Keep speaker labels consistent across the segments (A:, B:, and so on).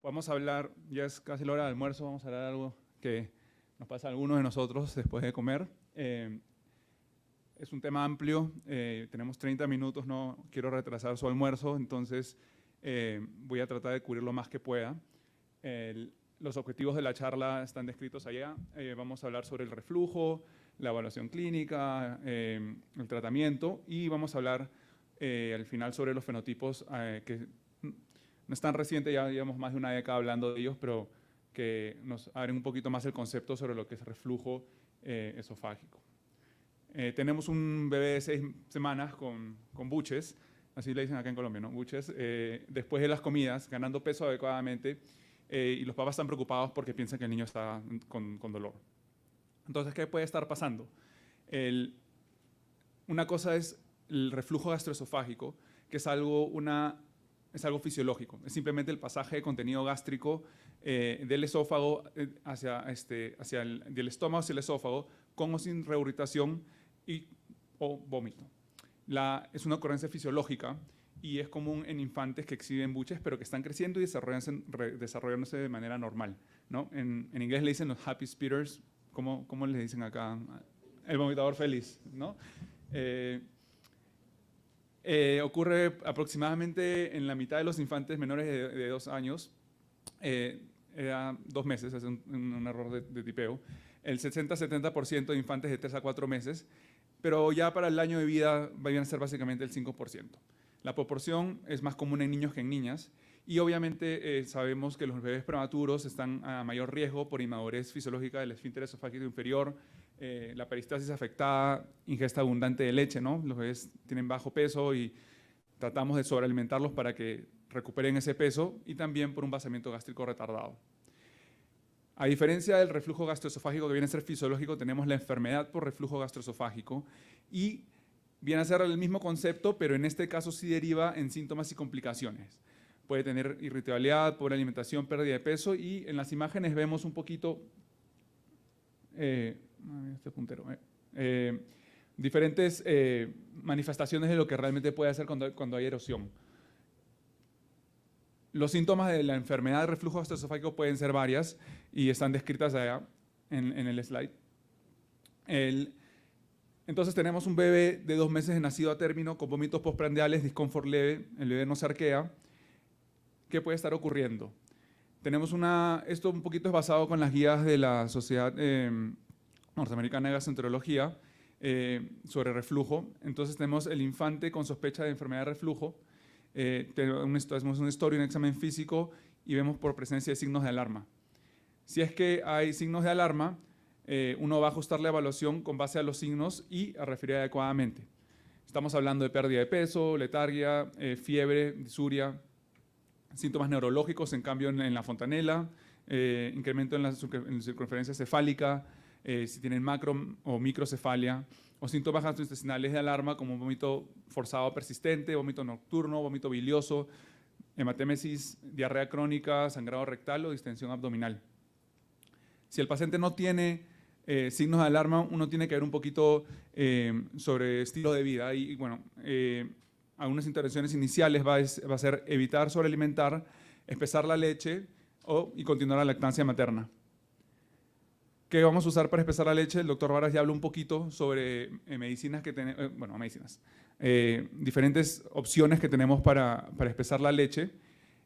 A: Vamos a hablar, ya es casi la hora de almuerzo, vamos a hablar de algo que nos pasa a algunos de nosotros después de comer. Es un tema amplio, tenemos 30 minutos, no quiero retrasar su almuerzo, entonces voy a tratar de cubrir lo más que pueda. Los objetivos de la charla están descritos allá. Vamos a hablar sobre el reflujo, la evaluación clínica, el tratamiento, y vamos a hablar al final sobre los fenotipos que no es tan reciente, ya llevamos más de una década hablando de ellos, pero que nos abren un poquito más el concepto sobre lo que es reflujo esofágico. Tenemos un bebé de 6 semanas con buches, así le dicen acá en Colombia, ¿no? Buches, después de las comidas, ganando peso adecuadamente, y los papás están preocupados porque piensan que el niño está con dolor. Entonces, ¿qué puede estar pasando? Una cosa es el reflujo gastroesofágico, que es algo fisiológico, es simplemente el pasaje de contenido gástrico del esófago del estómago hacia el esófago, con o sin regurgitación o vómito. Es una ocurrencia fisiológica y es común en infantes que exhiben buches, pero que están creciendo y desarrollándose de manera normal, ¿no? En inglés le dicen los happy spitters, ¿cómo le dicen acá? El vomitador feliz, ¿no? Ocurre aproximadamente en la mitad de los infantes menores de 2 años, era 2 meses, es un error de tipeo, el 60-70% de infantes de 3 a 4 meses, pero ya para el año de vida van a ser básicamente el 5%. La proporción es más común en niños que en niñas, y obviamente sabemos que los bebés prematuros están a mayor riesgo por inmadurez fisiológica del esfínter esofágico inferior, la peristalsis afectada, ingesta abundante de leche, ¿no? Los bebés tienen bajo peso y tratamos de sobrealimentarlos para que recuperen ese peso, y también por un vaciamiento gástrico retardado. A diferencia del reflujo gastroesofágico, que viene a ser fisiológico, tenemos la enfermedad por reflujo gastroesofágico, y viene a ser el mismo concepto, pero en este caso sí deriva en síntomas y complicaciones. Puede tener irritabilidad, pobre alimentación, pérdida de peso, y en las imágenes vemos un poquito diferentes manifestaciones de lo que realmente puede hacer cuando hay erosión. Los síntomas de la enfermedad de reflujo gastroesofágico pueden ser varias y están descritas allá en el slide. Entonces tenemos un bebé de 2 meses de nacido a término con vómitos postprandiales, disconfort leve, el bebé no se arquea. ¿Qué puede estar ocurriendo? Tenemos esto un poquito es basado con las guías de la Sociedad Norteamericana de Gastroenterología sobre reflujo. Entonces tenemos el infante con sospecha de enfermedad de reflujo, hacemos una historia, un examen físico, y vemos por presencia de signos de alarma. Si es que hay signos de alarma, uno va a ajustar la evaluación con base a los signos y a referir adecuadamente. Estamos hablando de pérdida de peso, letargia, fiebre, disuria, síntomas neurológicos, en cambio en la fontanela, incremento en la circunferencia cefálica, si tienen macro o microcefalia, o síntomas gastrointestinales de alarma como vómito forzado persistente, vómito nocturno, vómito bilioso, hematémesis, diarrea crónica, sangrado rectal o distensión abdominal. Si el paciente no tiene signos de alarma, uno tiene que ver un poquito sobre estilo de vida, y bueno, algunas intervenciones iniciales va a ser evitar sobrealimentar, espesar la leche y continuar la lactancia materna. ¿Qué vamos a usar para espesar la leche? El doctor Vargas ya habló un poquito sobre medicinas que tenemos, diferentes opciones que tenemos para espesar la leche.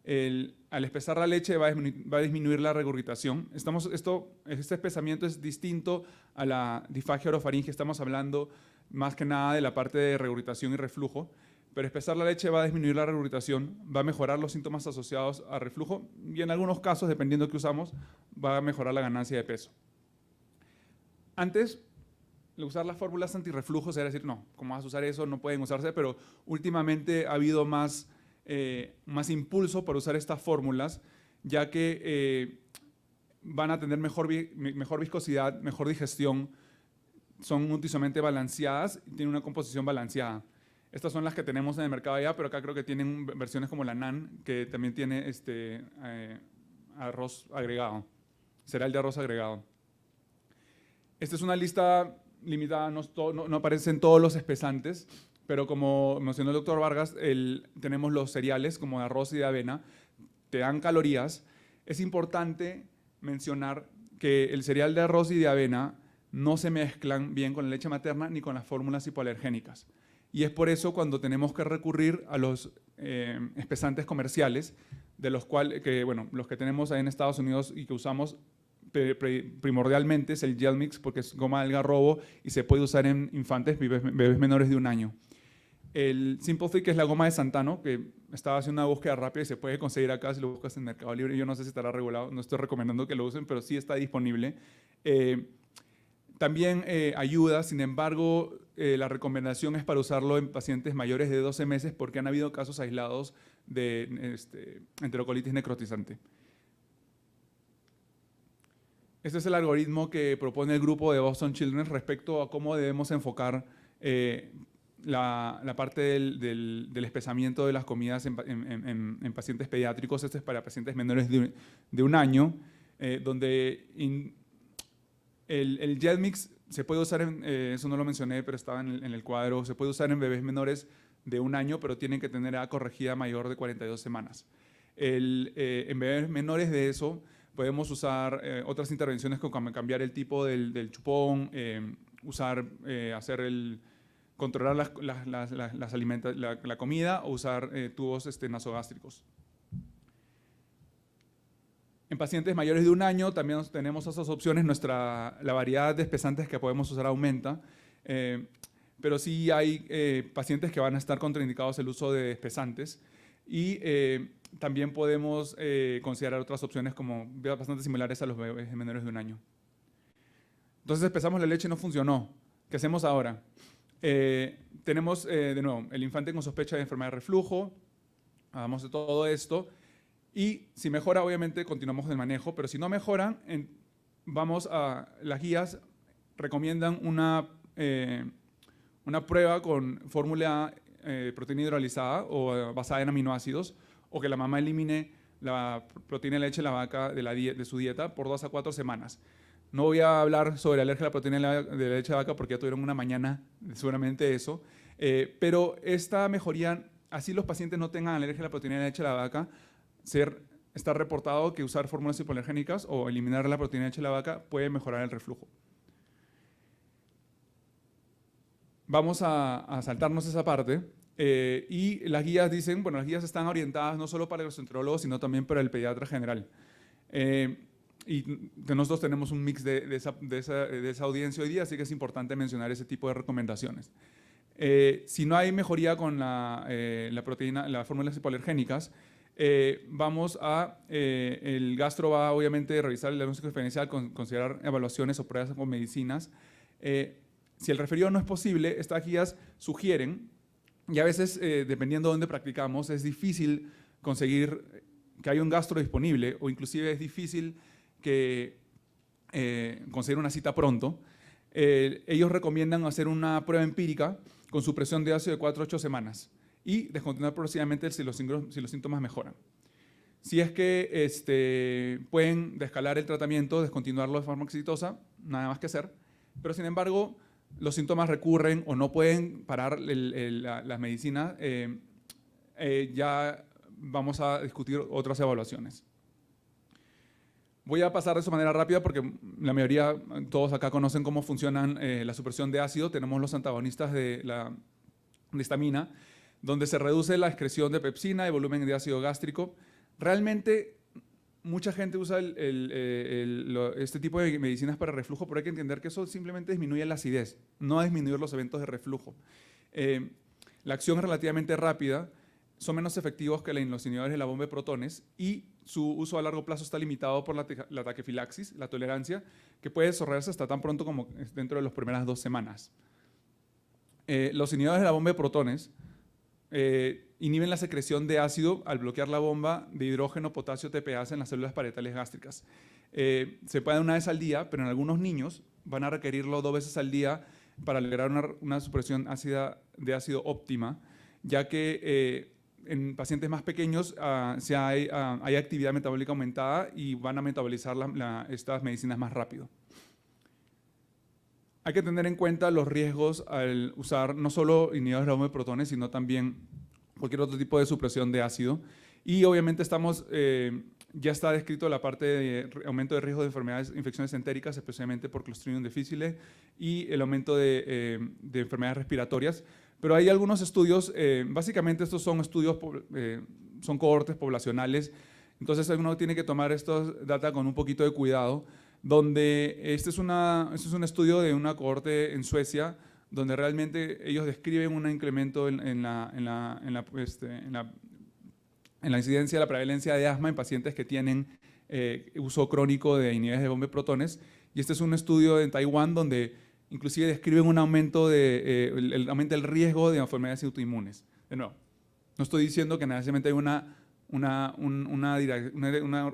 A: Al espesar la leche va a disminuir la regurgitación. Este espesamiento es distinto a la disfagia orofaringe, estamos hablando más que nada de la parte de regurgitación y reflujo, pero espesar la leche va a disminuir la regurgitación, va a mejorar los síntomas asociados a reflujo, y en algunos casos, dependiendo de qué usamos, va a mejorar la ganancia de peso. Antes, usar las fórmulas antirreflujos era decir, no, ¿cómo vas a usar eso? No pueden usarse, pero últimamente ha habido más impulso por usar estas fórmulas, ya que van a tener mejor viscosidad, mejor digestión, son nutricionalmente balanceadas y tienen una composición balanceada. Estas son las que tenemos en el mercado allá, pero acá creo que tienen versiones como la NAN, que también tiene arroz agregado, cereal de arroz agregado. Esta es una lista limitada, no aparecen todos los espesantes, pero como mencionó el doctor Vargas, tenemos los cereales como de arroz y de avena, te dan calorías, Es importante mencionar que el cereal de arroz y de avena no se mezclan bien con la leche materna ni con las fórmulas hipoalergénicas. Y es por eso cuando tenemos que recurrir a los espesantes comerciales, de los cuales, los que tenemos ahí en Estados Unidos y que usamos primordialmente es el gel mix, porque es goma de algarrobo y se puede usar en infantes, bebés menores de 1 año. El Simple Thick es la goma de Santano, que estaba haciendo una búsqueda rápida y se puede conseguir acá si lo buscas en Mercado Libre. Yo no sé si estará regulado, no estoy recomendando que lo usen, pero sí está disponible. También ayuda, sin embargo, la recomendación es para usarlo en pacientes mayores de 12 meses porque han habido casos aislados de enterocolitis necrotizante. Este es el algoritmo que propone el grupo de Boston Children's respecto a cómo debemos enfocar la parte del espesamiento de las comidas en pacientes pediátricos. Este es para pacientes menores de 1 año, donde el gel mix se puede usar, eso no lo mencioné, pero estaba en el cuadro, se puede usar en bebés menores de 1 año, pero tienen que tener edad corregida mayor de 42 semanas. En bebés menores de eso, podemos usar otras intervenciones como cambiar el tipo del chupón, controlar la comida o usar tubos nasogástricos. En pacientes mayores de 1 año también tenemos esas opciones, la variedad de espesantes que podemos usar aumenta, pero sí hay pacientes que van a estar contraindicados el uso de espesantes y también podemos considerar otras opciones como bastante similares a los bebés menores de 1 año. Entonces empezamos la leche y no funcionó. ¿Qué hacemos ahora? Tenemos de nuevo el infante con sospecha de enfermedad de reflujo, hagamos de todo esto. Y si mejora, obviamente, continuamos con el manejo, pero si no mejoran, las guías recomiendan una prueba con fórmula proteína hidrolizada o basada en aminoácidos, o que la mamá elimine la proteína de leche de la vaca de su dieta por 2 a 4 semanas. No voy a hablar sobre la alergia a la proteína de la leche de vaca porque ya tuvieron una mañana seguramente eso, pero esta mejoría, así los pacientes no tengan alergia a la proteína de la leche de la vaca, está reportado que usar fórmulas hipoalergénicas o eliminar la proteína de leche de la vaca puede mejorar el reflujo. Vamos a saltarnos esa parte y las guías dicen, las guías están orientadas no solo para el gastroenterólogo, sino también para el pediatra general. Y nosotros tenemos un mix de esa audiencia hoy día, así que es importante mencionar ese tipo de recomendaciones. Si no hay mejoría con las fórmulas hipoalergénicas, el gastro va obviamente a revisar el diagnóstico diferencial, considerar evaluaciones o pruebas con medicinas. Si el referido no es posible, estas guías sugieren, y a veces dependiendo de dónde practicamos, es difícil conseguir que haya un gastro disponible o inclusive es difícil conseguir una cita pronto. Ellos recomiendan hacer una prueba empírica con supresión de ácido de 4 a 8 semanas y descontinuar progresivamente si los síntomas mejoran. Si es que pueden descalar el tratamiento, descontinuarlo de forma exitosa, nada más que hacer, pero sin embargo los síntomas recurren o no pueden parar las medicinas, ya vamos a discutir otras evaluaciones. Voy a pasar de esa manera rápida porque la mayoría, todos acá conocen cómo funcionan la supresión de ácido. Tenemos los antagonistas de la histamina, donde se reduce la excreción de pepsina y volumen de ácido gástrico. Realmente, mucha gente usa este tipo de medicinas para reflujo, pero hay que entender que eso simplemente disminuye la acidez, no disminuir los eventos de reflujo. La acción es relativamente rápida, son menos efectivos que los inhibidores de la bomba de protones y su uso a largo plazo está limitado por la taquifilaxis, la tolerancia, que puede desarrollarse hasta tan pronto como dentro de las primeras 2 semanas. Los inhibidores de la bomba de protones inhiben la secreción de ácido al bloquear la bomba de hidrógeno potasio TPase en las células parietales gástricas. Se puede dar 1 vez al día, pero en algunos niños van a requerirlo 2 veces al día para lograr una supresión de ácido óptima, ya que en pacientes más pequeños hay actividad metabólica aumentada y van a metabolizar estas medicinas más rápido. Hay que tener en cuenta los riesgos al usar no solo inhibidores de la bomba de protones, sino también cualquier otro tipo de supresión de ácido. Y obviamente ya está descrito la parte de aumento de riesgo de enfermedades, infecciones entéricas, especialmente por Clostridium difficile, y el aumento de enfermedades respiratorias. Pero hay algunos estudios, básicamente estos son estudios, son cohortes poblacionales, entonces uno tiene que tomar estos data con un poquito de cuidado, donde este es un estudio de una cohorte en Suecia, donde realmente ellos describen un incremento en la incidencia de la prevalencia de asma en pacientes que tienen uso crónico de inhibidores de bomba de protones. Y este es un estudio en Taiwán donde inclusive describen un aumento aumenta el riesgo de enfermedades autoinmunes. De nuevo, no estoy diciendo que necesariamente hay una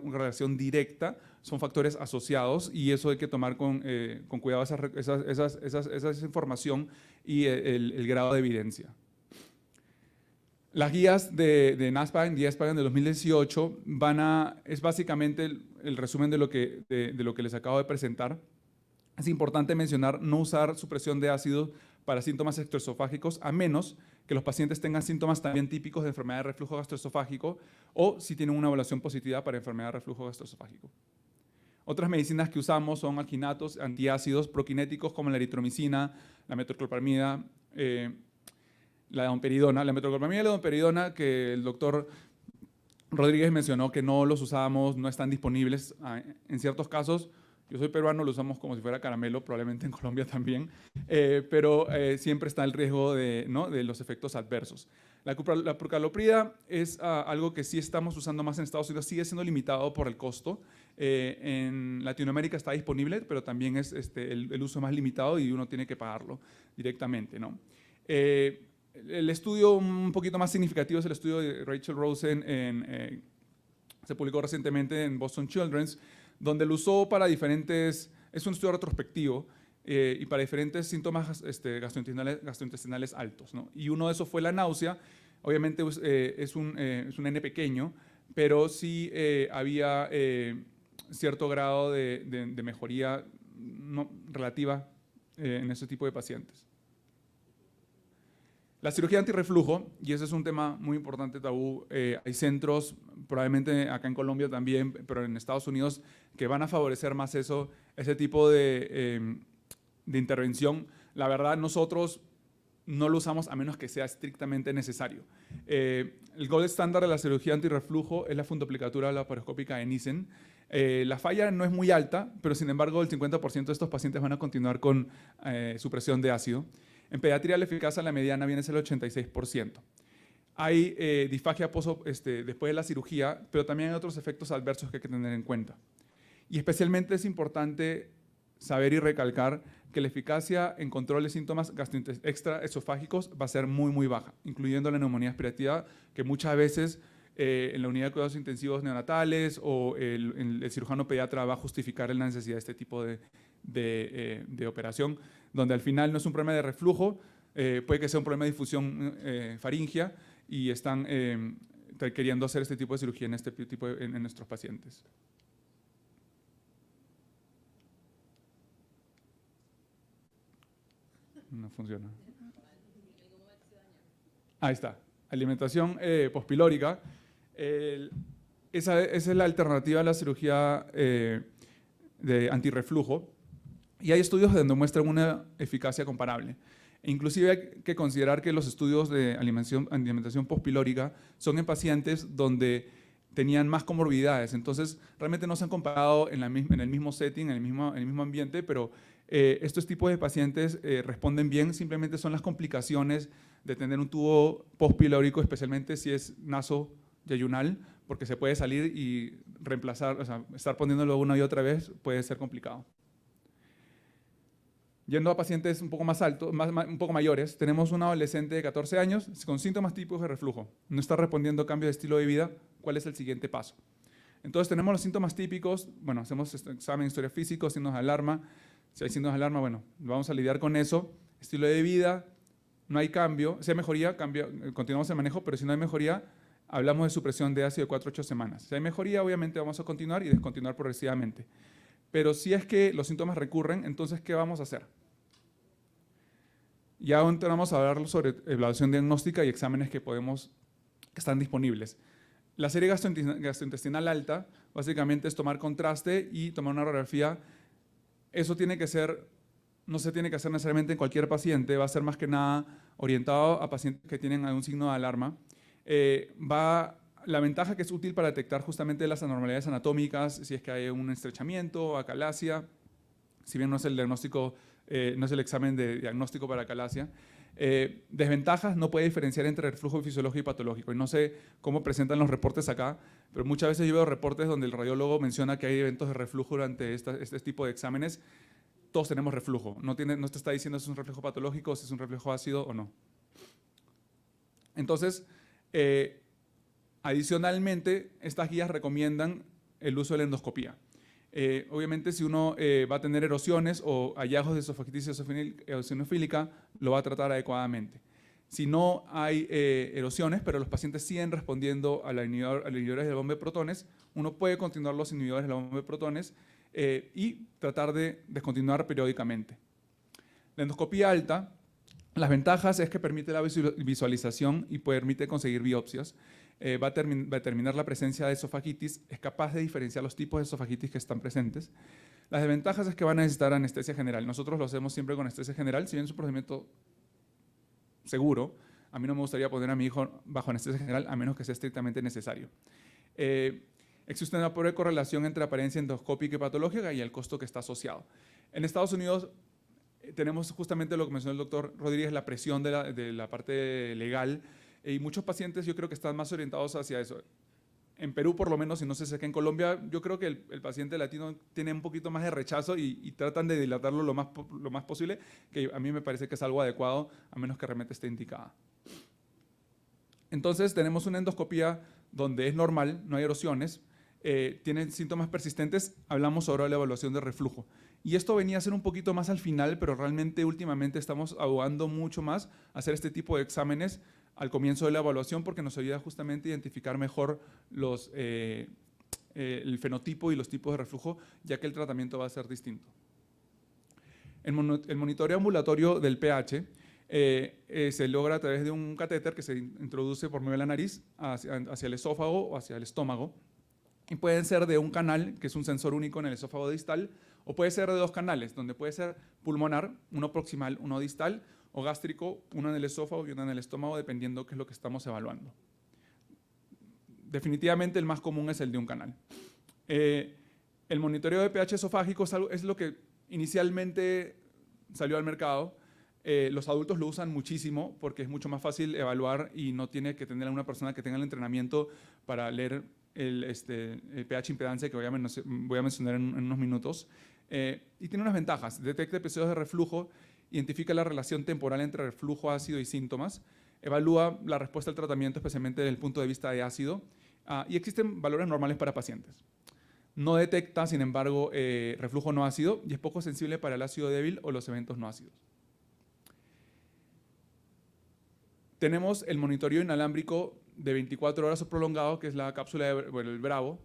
A: relación directa, son factores asociados y eso hay que tomar con cuidado esa información y el grado de evidencia. Las guías de NASPGHAN y ESPGHAN de 2018 es básicamente el resumen de lo que les acabo de presentar. Es importante mencionar no usar supresión de ácidos para síntomas gastroesofágicos a menos que los pacientes tengan síntomas también típicos de enfermedad de reflujo gastroesofágico o si tienen una evaluación positiva para enfermedad de reflujo gastroesofágico. Otras medicinas que usamos son alginatos, antiácidos, prokinéticos como la eritromicina, la metoclopramida, la domperidona. La metoclopramida y la domperidona, que el doctor Rodríguez mencionó que no los usábamos, no están disponibles. En ciertos casos, yo soy peruano, lo usamos como si fuera caramelo, probablemente en Colombia también, pero siempre está el riesgo de los efectos adversos. La prucaloprida es algo que sí estamos usando más en Estados Unidos, sigue siendo limitado por el costo. En Latinoamérica está disponible, pero también es el uso más limitado y uno tiene que pagarlo directamente, ¿no? El estudio un poquito más significativo es el estudio de Rachel Rosen, se publicó recientemente en Boston Children's, donde lo usó para es un estudio retrospectivo y para diferentes síntomas gastrointestinales altos, ¿no? Y uno de esos fue la náusea. Obviamente es un N pequeño, pero sí había cierto grado de mejoría relativa en ese tipo de pacientes. La cirugía antirreflujo, y ese es un tema muy importante, tabú, hay centros, probablemente acá en Colombia también, pero en Estados Unidos, que van a favorecer más ese tipo de intervención. La verdad, nosotros no lo usamos a menos que sea estrictamente necesario. El gold estándar de la cirugía antirreflujo es la fundoplicatura laparoscópica de Nissen. La falla no es muy alta, pero sin embargo el 50% de estos pacientes van a continuar con supresión de ácido. En pediatría la eficacia, la mediana viene a ser el 86%. Hay disfagia después de la cirugía, pero también hay otros efectos adversos que hay que tener en cuenta. Y especialmente es importante saber y recalcar que la eficacia en control de síntomas extraesofágicos va a ser muy, muy baja, incluyendo la neumonía aspirativa, que muchas veces en la unidad de cuidados intensivos neonatales o el cirujano pediatra va a justificar la necesidad de este tipo de operación, donde al final no es un problema de reflujo, puede que sea un problema de difusión faríngea y están queriendo hacer este tipo de cirugía en nuestros pacientes. No funciona. Ahí está. Alimentación pospilórica. Esa es la alternativa a la cirugía de antirreflujo. Y hay estudios donde muestran una eficacia comparable. Inclusive hay que considerar que los estudios de alimentación pospilórica son en pacientes donde tenían más comorbilidades. Entonces, realmente no se han comparado en el mismo setting, en el mismo ambiente, pero estos tipos de pacientes responden bien. Simplemente son las complicaciones de tener un tubo pospilórico, especialmente si es nasoyeyunal, porque se puede salir y reemplazar, o sea, estar poniéndolo una y otra vez puede ser complicado. Yendo a pacientes un poco más altos, un poco mayores, tenemos un adolescente de 14 años con síntomas típicos de reflujo. No está respondiendo a cambio de estilo de vida. ¿Cuál es el siguiente paso? Entonces tenemos los síntomas típicos. Bueno, hacemos examen de historia físico, signos de alarma. Si hay signos de alarma, bueno, vamos a lidiar con eso. Estilo de vida, no hay cambio. Si hay mejoría, continuamos el manejo, pero si no hay mejoría, hablamos de supresión de ácido de 4 a 8 semanas. Si hay mejoría, obviamente vamos a continuar y descontinuar progresivamente. Pero si es que los síntomas recurren, entonces, ¿qué vamos a hacer? Ya entramos a hablar sobre evaluación diagnóstica y exámenes que están disponibles. La serie gastrointestinal alta básicamente es tomar contraste y tomar una radiografía. Eso tiene que ser, no se tiene que hacer necesariamente en cualquier paciente, va a ser más que nada orientado a pacientes que tienen algún signo de alarma. La ventaja que es útil para detectar justamente las anormalidades anatómicas, si es que hay un estrechamiento, acalasia, si bien no es el diagnóstico, no es el examen de diagnóstico para acalasia. Desventajas, no puede diferenciar entre reflujo fisiológico y patológico. Y no sé cómo presentan los reportes acá, pero muchas veces yo veo reportes donde el radiólogo menciona que hay eventos de reflujo durante este tipo de exámenes. Todos tenemos reflujo. No te está diciendo si es un reflujo patológico, si es un reflujo ácido o no. Entonces, adicionalmente, estas guías recomiendan el uso de la endoscopía. Obviamente, si uno va a tener erosiones o hallazgos de esofagitis eosinofílica, lo va a tratar adecuadamente. Si no hay erosiones, pero los pacientes siguen respondiendo a los inhibidores de la bomba de protones, uno puede continuar los inhibidores de la bomba de protones y tratar de descontinuar periódicamente. La endoscopía alta, las ventajas es que permite la visualización y permite conseguir biopsias. Va a determinar la presencia de esofagitis, es capaz de diferenciar los tipos de esofagitis que están presentes. Las desventajas es que van a necesitar anestesia general. Nosotros lo hacemos siempre con anestesia general, si bien es un procedimiento seguro. A mí no me gustaría poner a mi hijo bajo anestesia general, a menos que sea estrictamente necesario. Existe una pobre correlación entre apariencia endoscópica y patológica y el costo que está asociado. En Estados Unidos tenemos justamente lo que mencionó el doctor Rodríguez, la presión de la parte legal, y muchos pacientes yo creo que están más orientados hacia eso. En Perú, por lo menos, y no sé si acá en Colombia, yo creo que el paciente latino tiene un poquito más de rechazo y tratan de dilatarlo lo más posible, que a mí me parece que es algo adecuado, a menos que realmente esté indicada. Entonces, tenemos una endoscopía donde es normal, no hay erosiones, tienen síntomas persistentes, hablamos sobre la evaluación de reflujo. Y esto venía a ser un poquito más al final, pero realmente últimamente estamos abogando mucho más a hacer este tipo de exámenes al comienzo de la evaluación porque nos ayuda justamente a identificar mejor el fenotipo y los tipos de reflujo, ya que el tratamiento va a ser distinto. El monitoreo ambulatorio del pH se logra a través de un catéter que se introduce por medio de la nariz hacia el esófago o hacia el estómago. Y pueden ser de un canal, que es un sensor único en el esófago distal, o puede ser de dos canales, donde puede ser pulmonar, uno proximal, uno distal, o gástrico, uno en el esófago y uno en el estómago, dependiendo qué es lo que estamos evaluando. Definitivamente el más común es el de un canal. El monitoreo de pH esofágico es lo que inicialmente salió al mercado. Los adultos lo usan muchísimo porque es mucho más fácil evaluar y no tiene que tener a una persona que tenga el entrenamiento para leer el pH impedancia que voy a mencionar en unos minutos. Y tiene unas ventajas. Detecta episodios de reflujo, identifica la relación temporal entre reflujo, ácido y síntomas, evalúa la respuesta al tratamiento, especialmente desde el punto de vista de ácido, y existen valores normales para pacientes. No detecta, sin embargo, reflujo no ácido y es poco sensible para el ácido débil o los eventos no ácidos. Tenemos el monitoreo inalámbrico de 24 horas o prolongado, que es la cápsula el Bravo,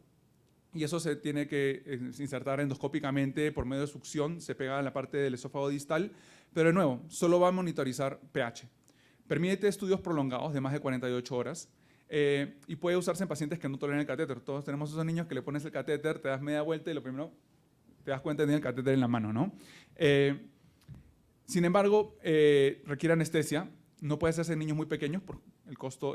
A: y eso se tiene que insertar endoscópicamente por medio de succión, se pega en la parte del esófago distal, pero de nuevo, solo va a monitorizar pH. Permite estudios prolongados de más de 48 horas y puede usarse en pacientes que no toleran el catéter. Todos tenemos esos niños que le pones el catéter, te das media vuelta y lo primero te das cuenta de tener el catéter en la mano, ¿no? Sin embargo, requiere anestesia. No puede hacerse en niños muy pequeños por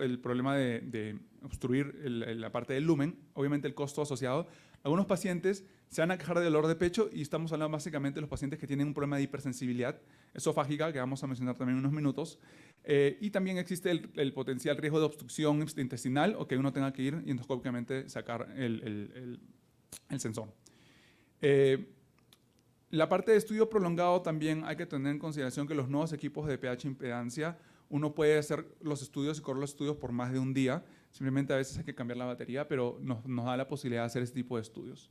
A: el problema de obstruir la parte del lumen, obviamente el costo asociado. Algunos pacientes se van a quejar de dolor de pecho y estamos hablando básicamente de los pacientes que tienen un problema de hipersensibilidad esofágica, que vamos a mencionar también en unos minutos. Y también existe el potencial riesgo de obstrucción intestinal o que uno tenga que ir y endoscópicamente sacar el sensor. La parte de estudio prolongado también hay que tener en consideración que los nuevos equipos de pH impedancia, uno puede hacer los estudios y correr los estudios por más de un día. Simplemente a veces hay que cambiar la batería, pero nos da la posibilidad de hacer este tipo de estudios.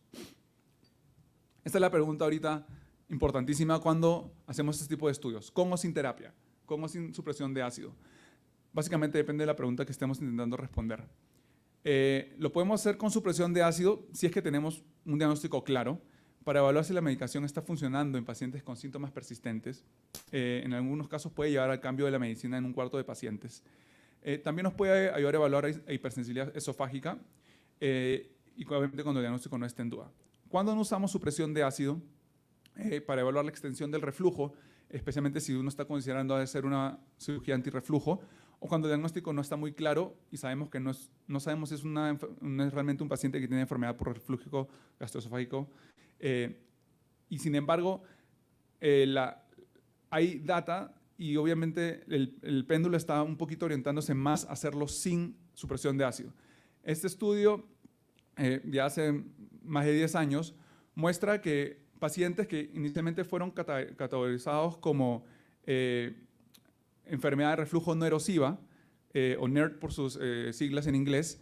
A: Esta es la pregunta ahorita importantísima cuando hacemos este tipo de estudios. ¿Con o sin terapia? ¿Con o sin supresión de ácido? Básicamente depende de la pregunta que estemos intentando responder. Lo podemos hacer con supresión de ácido si es que tenemos un diagnóstico claro, para evaluar si la medicación está funcionando en pacientes con síntomas persistentes. En algunos casos puede llevar al cambio de la medicina en un cuarto de pacientes. También nos puede ayudar a evaluar hipersensibilidad esofágica y obviamente cuando el diagnóstico no esté en duda. ¿Cuándo no usamos supresión de ácido? Para evaluar la extensión del reflujo, especialmente si uno está considerando hacer una cirugía antirreflujo, o cuando el diagnóstico no está muy claro y sabemos que no sabemos si es realmente un paciente que tiene enfermedad por reflujo gastroesofágico. Y sin embargo, hay data y obviamente el péndulo está un poquito orientándose más a hacerlo sin supresión de ácido. Este estudio, ya hace más de 10 años, muestra que pacientes que inicialmente fueron categorizados como enfermedad de reflujo no erosiva, o NERD por sus siglas en inglés,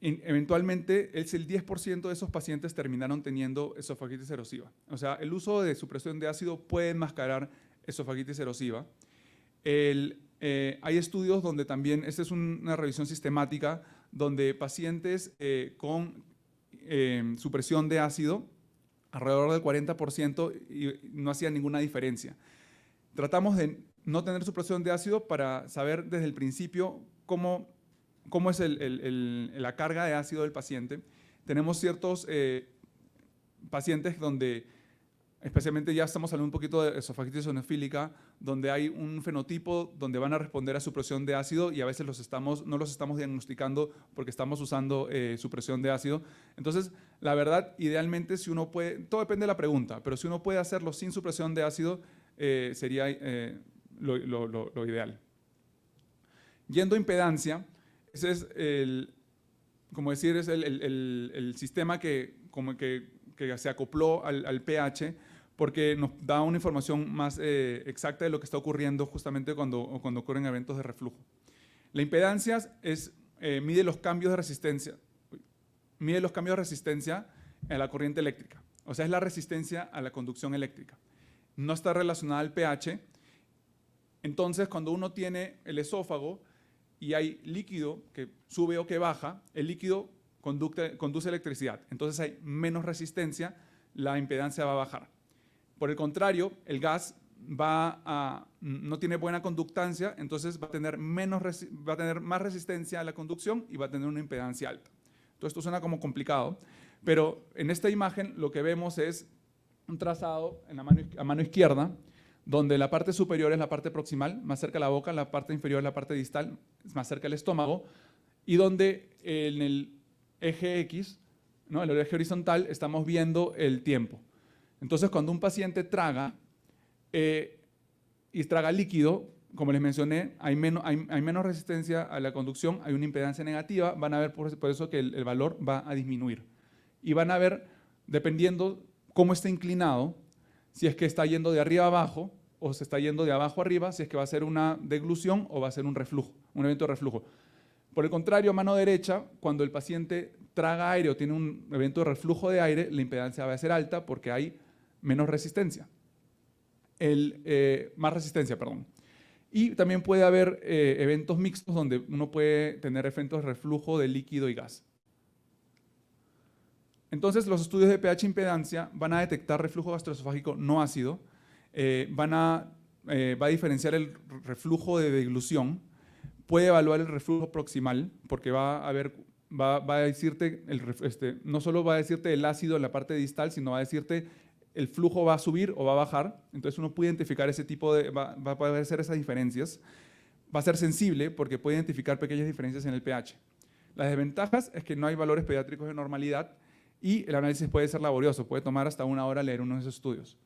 A: eventualmente el 10% de esos pacientes terminaron teniendo esofagitis erosiva. O sea, el uso de supresión de ácido puede enmascarar esofagitis erosiva. Hay estudios donde también, esta es una revisión sistemática, donde pacientes con supresión de ácido, alrededor del 40%, y no hacía ninguna diferencia. Tratamos de no tener supresión de ácido para saber desde el principio cómo es la carga de ácido del paciente. Tenemos ciertos pacientes donde, especialmente ya estamos hablando un poquito de esofagitis eosinofílica, donde hay un fenotipo donde van a responder a supresión de ácido y a veces no los estamos diagnosticando porque estamos usando supresión de ácido. Entonces, la verdad, idealmente, si uno puede, todo depende de la pregunta, pero si uno puede hacerlo sin supresión de ácido, sería lo ideal. Yendo a impedancia, ese es el sistema que se acopló al pH, porque nos da una información más exacta de lo que está ocurriendo justamente cuando ocurren eventos de reflujo. La impedancia mide los cambios de resistencia. Mide los cambios de resistencia a la corriente eléctrica. O sea, es la resistencia a la conducción eléctrica. No está relacionada al pH. Entonces, cuando uno tiene el esófago y hay líquido que sube o que baja, el líquido conduce electricidad. Entonces hay menos resistencia, la impedancia va a bajar. Por el contrario, el gas no tiene buena conductancia, entonces va a tener más resistencia a la conducción y va a tener una impedancia alta. Entonces esto suena como complicado, pero en esta imagen lo que vemos es un trazado a mano izquierda, donde la parte superior es la parte proximal, más cerca de la boca, la parte inferior es la parte distal, más cerca del estómago, y donde en el eje X, ¿no? El eje horizontal, estamos viendo el tiempo. Entonces, cuando un paciente traga y traga líquido, como les mencioné, hay menos resistencia a la conducción, hay una impedancia negativa, van a ver por eso que el valor va a disminuir. Y van a ver, dependiendo cómo está inclinado, si es que está yendo de arriba a abajo o se está yendo de abajo a arriba, si es que va a ser una deglución o va a ser un reflujo, un evento de reflujo. Por el contrario, a mano derecha, cuando el paciente traga aire o tiene un evento de reflujo de aire, la impedancia va a ser alta porque hay menos resistencia. Más resistencia, perdón. Y también puede haber eventos mixtos donde uno puede tener efectos de reflujo de líquido y gas. Entonces, los estudios de pH impedancia van a detectar reflujo gastroesofágico no ácido, va a diferenciar el reflujo de deglución, puede evaluar el reflujo proximal, porque va a decirte, no solo va a decirte el ácido en la parte distal, sino va a decirte el flujo va a subir o va a bajar. Entonces uno puede identificar ese tipo va a poder hacer esas diferencias. Va a ser sensible porque puede identificar pequeñas diferencias en el pH. Las desventajas es que no hay valores pediátricos de normalidad y el análisis puede ser laborioso, puede tomar hasta 1 hora leer uno de esos estudios.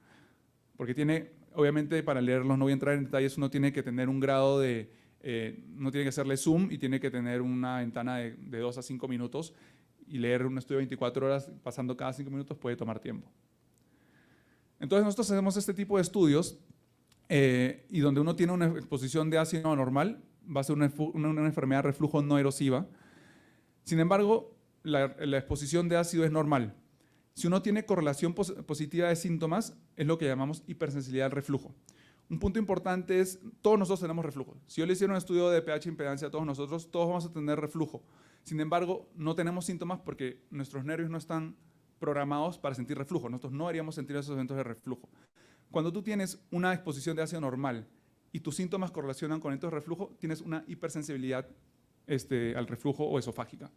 A: Porque obviamente para leerlos no voy a entrar en detalles, uno tiene que tener un grado de, no tiene que hacerle zoom y tiene que tener una ventana de 2 a 5 minutos y leer un estudio de 24 horas pasando cada 5 minutos puede tomar tiempo. Entonces nosotros hacemos este tipo de estudios y donde uno tiene una exposición de ácido anormal, va a ser una enfermedad de reflujo no erosiva. Sin embargo, la exposición de ácido es normal. Si uno tiene correlación positiva de síntomas, es lo que llamamos hipersensibilidad al reflujo. Un punto importante es, todos nosotros tenemos reflujo. Si yo le hiciera un estudio de pH impedancia a todos nosotros, todos vamos a tener reflujo. Sin embargo, no tenemos síntomas porque nuestros nervios no están programados para sentir reflujo. Nosotros no haríamos sentir esos eventos de reflujo. Cuando tú tienes una exposición de ácido normal y tus síntomas correlacionan con eventos de reflujo, tienes una hipersensibilidad al reflujo o esofágica.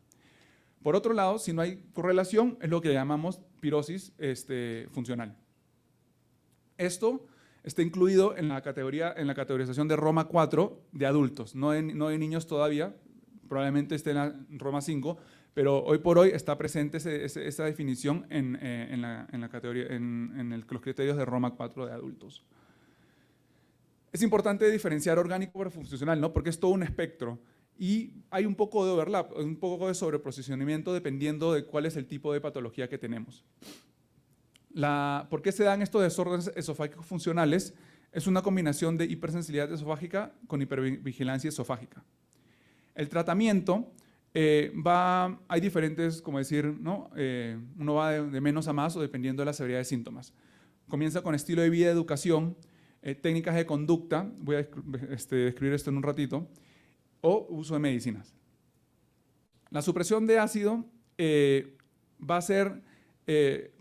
A: Por otro lado, si no hay correlación, es lo que llamamos pirosis funcional. Esto está incluido en la categorización de Roma 4 de adultos, no de niños todavía, probablemente esté en la Roma 5, pero hoy por hoy está presente esa definición en los criterios de Roma 4 de adultos. Es importante diferenciar orgánico versus funcional, ¿no? Porque es todo un espectro y hay un poco de overlap, un poco de sobreposicionamiento dependiendo de cuál es el tipo de patología que tenemos. ¿Por qué se dan estos desórdenes esofágicos funcionales? Es una combinación de hipersensibilidad esofágica con hipervigilancia esofágica. El tratamiento hay diferentes, como decir, ¿no? Uno va de menos a más o dependiendo de la severidad de síntomas. Comienza con estilo de vida, educación, técnicas de conducta, voy a describir esto en un ratito, o uso de medicinas. La supresión de ácido va a ser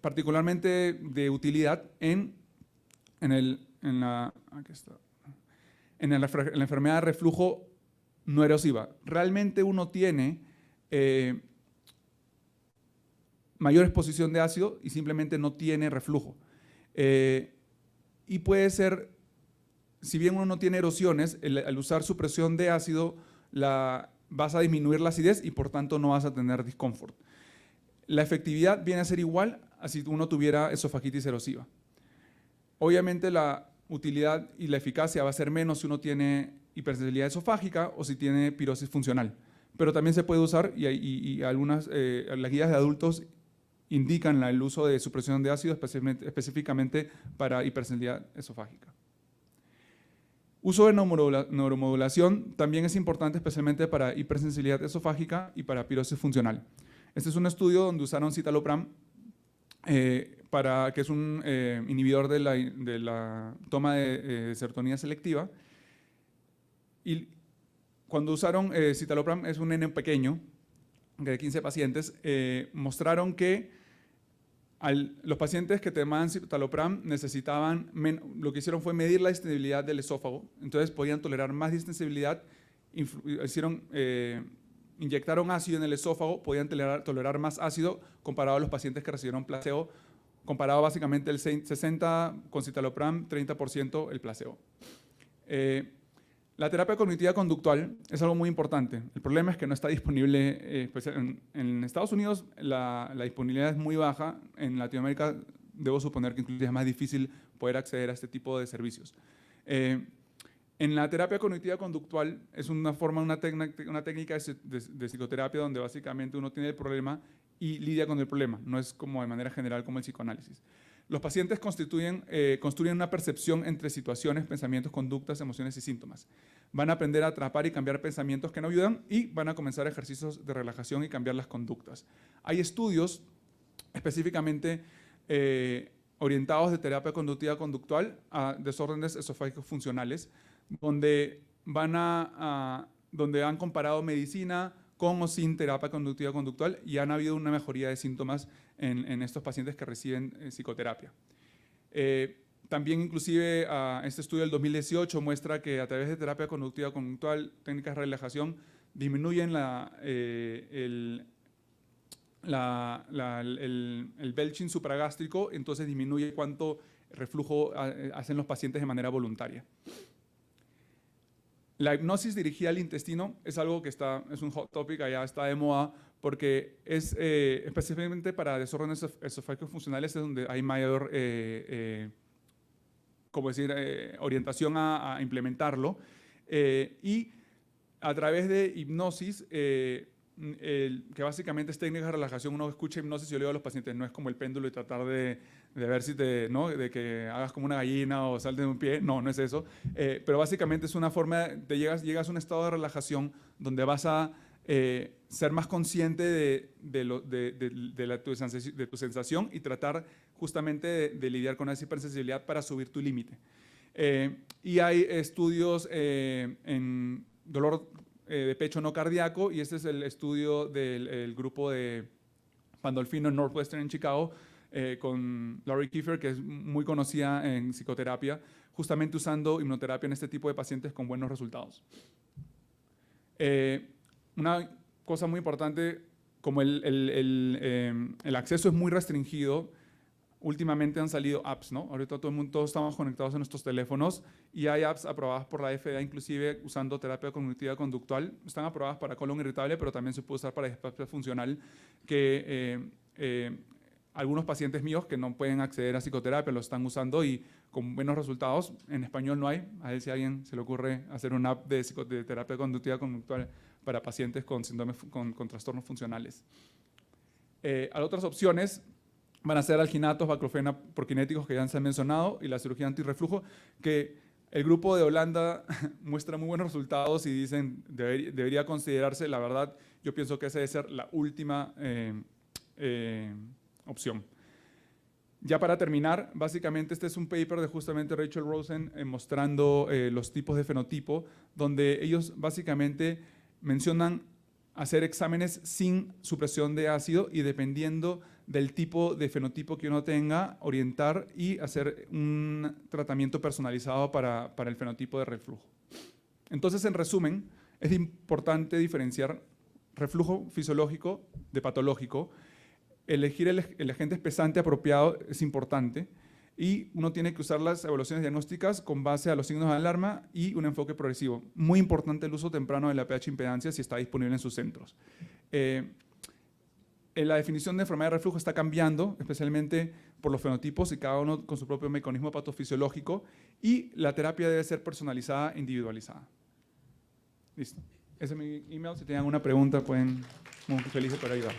A: particularmente de utilidad en la enfermedad de reflujo no erosiva. Realmente uno tiene mayor exposición de ácido y simplemente no tiene reflujo. Y puede ser, si bien uno no tiene erosiones, al usar supresión de ácido vas a disminuir la acidez y por tanto no vas a tener discomfort. La efectividad viene a ser igual a si uno tuviera esofagitis erosiva. Obviamente la utilidad y la eficacia va a ser menos si uno tiene hipersensibilidad esofágica o si tiene pirosis funcional. Pero también se puede usar y algunas las guías de adultos indican el uso de supresión de ácido específicamente para hipersensibilidad esofágica. Uso de neuromodulación también es importante especialmente para hipersensibilidad esofágica y para pirosis funcional. Este es un estudio donde usaron citalopram, que es un inhibidor de la toma de serotonina selectiva. Y cuando usaron citalopram, es un N pequeño, de 15 pacientes, mostraron que los pacientes que tomaban citalopram necesitaban, lo que hicieron fue medir la distensibilidad del esófago, entonces podían tolerar más distensibilidad, inyectaron ácido en el esófago, podían tolerar más ácido comparado a los pacientes que recibieron placebo, comparado básicamente el 60% con citalopram, 30% el placebo. La terapia cognitiva conductual es algo muy importante. El problema es que no está disponible, pues en Estados Unidos la disponibilidad es muy baja, en Latinoamérica debo suponer que incluso es más difícil poder acceder a este tipo de servicios. En la terapia cognitiva conductual es una técnica de psicoterapia donde básicamente uno tiene el problema y lidia con el problema, no es como de manera general como el psicoanálisis. Los pacientes construyen una percepción entre situaciones, pensamientos, conductas, emociones y síntomas. Van a aprender a atrapar y cambiar pensamientos que no ayudan y van a comenzar ejercicios de relajación y cambiar las conductas. Hay estudios específicamente orientados de terapia conductiva conductual a desórdenes esofágicos funcionales, donde han comparado medicina con o sin terapia conductiva conductual y han habido una mejoría de síntomas en estos pacientes que reciben psicoterapia. También inclusive este estudio del 2018 muestra que a través de terapia conductiva conductual, técnicas de relajación, disminuyen el belching supragástrico, entonces disminuye cuánto reflujo hacen los pacientes de manera voluntaria. La hipnosis dirigida al intestino es algo que es un hot topic, allá está de moda, porque es específicamente para desórdenes esofágicos funcionales es donde hay mayor orientación a implementarlo. Y a través de hipnosis, que básicamente es técnicas de relajación, uno escucha hipnosis y yo le digo a los pacientes, no es como el péndulo y tratar de ver si de que hagas como una gallina o saltes de un pie, no es eso, pero básicamente es una forma de llegas a un estado de relajación donde vas a ser más consciente de tu sensación y tratar justamente de lidiar con esa hipersensibilidad para subir tu límite. Y hay estudios en dolor de pecho no cardíaco, y este es el estudio del grupo de Pandolfino en Northwestern en Chicago, con Laurie Kiefer, que es muy conocida en psicoterapia, justamente usando inmunoterapia en este tipo de pacientes con buenos resultados. Una cosa muy importante, como el acceso es muy restringido, últimamente han salido apps, ¿no? Ahorita todos estamos conectados a nuestros teléfonos y hay apps aprobadas por la FDA, inclusive usando terapia cognitiva conductual. Están aprobadas para colon irritable, pero también se puede usar para dispepsia funcional, que algunos pacientes míos que no pueden acceder a psicoterapia lo están usando y con buenos resultados. En español no hay. A ver si a alguien se le ocurre hacer una app de terapia cognitiva conductual para pacientes con síndromes, con trastornos funcionales. Otras opciones van a ser alginatos, baclofena prokinéticos que ya se han mencionado y la cirugía antirreflujo, que el grupo de Holanda muestra muy buenos resultados y dicen debería considerarse. La verdad, yo pienso que esa debe ser la última opción. Ya para terminar, básicamente este es un paper de justamente Rachel Rosen mostrando los tipos de fenotipo, donde ellos básicamente mencionan hacer exámenes sin supresión de ácido y dependiendo del tipo de fenotipo que uno tenga, orientar y hacer un tratamiento personalizado para el fenotipo de reflujo. Entonces, en resumen, es importante diferenciar reflujo fisiológico de patológico. Elegir el agente espesante apropiado es importante y uno tiene que usar las evaluaciones diagnósticas con base a los signos de alarma y un enfoque progresivo. Muy importante el uso temprano de la pH impedancia si está disponible en sus centros. La definición de enfermedad de reflujo está cambiando, especialmente por los fenotipos y cada uno con su propio mecanismo patofisiológico, y la terapia debe ser personalizada e individualizada. Listo. Ese es mi email. Si tienen alguna pregunta, pueden, muy felices para ayudar.